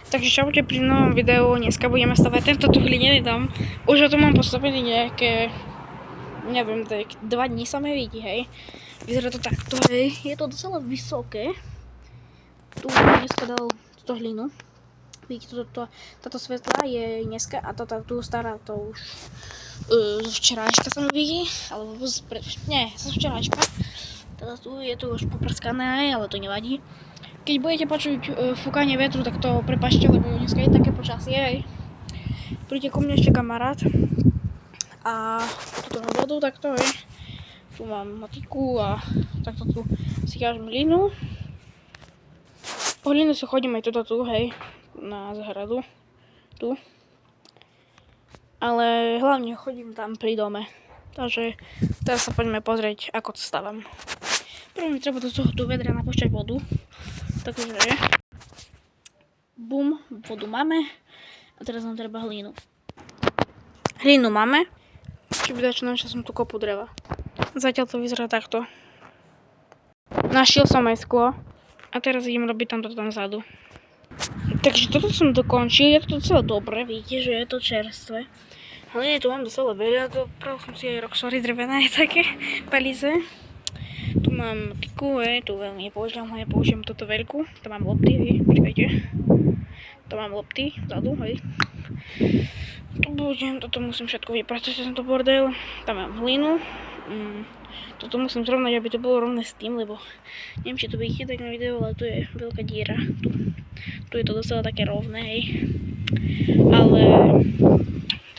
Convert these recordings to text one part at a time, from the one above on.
Takže čaute pri novom videu, dneska budeme stavať tento tu hlinený dom. Už ho tu mám postavený nejaké, neviem, tak 2 dní sa mi vidí, hej. Vyzerá to takto, hej, je to docela vysoké. Tu dneska dal túto hlinu. Vidíte, táto svetlá je dneska a táto tu stará to už z včerajška sa mi vidí, alebo nie, z včerajška. Teda tu je to už poprskané, ale to nevadí. Keď budete počuť fúkanie vetru, tak to prepáčte, lebo dneska je také počasie, hej. Príde ku mne ešte kamarát a tuto mám vodu, takto, hej. Tu mám matiku a takto tu si ťažím hlinu. Po hlinu si chodím aj tu, hej, na záhradu, tu. Ale hlavne chodím tam pri dome. Takže teraz sa poďme pozrieť, ako to stavám. Prvom treba do toho vedra napúšťať vodu. Takže bum, vodu máme a teraz nám treba hlínu. Hlínu máme, či by dačo našla som tu kopu dreva. Zatiaľ to vyzerá takto. Našiel som aj sklo a teraz idem robiť tamto tam vzadu. Takže toto som dokončil, je to docela dobré, vidíte, že je to čerstvé. Hlavne tu mám docela veľa, dopravil som si aj Roxory drevené také palice. Tu mám tiku, tu veľmi nepoužívam, ja použijem toto veľkú. Tam mám lopty, hej, počkajte. Tam mám lopty, vzadu, hej. Toto musím všetko vypracovať, tento bordel. Tam mám hlinu. Toto musím zrovnať, aby to bolo rovné s tým, lebo neviem, či to vidíte tak na videu, ale tu je veľká diera. Tu je to docela také rovné, hej. Ale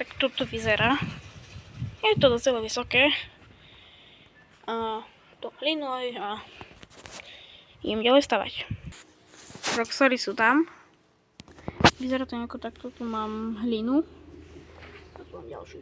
tak toto vyzerá. Je to docela vysoké. A to hlinu aj a idem ďalej stavať. Roxory sú tam. Vyzerá to nejako takto, tu mám hlinu. A tu mám ďalšiu.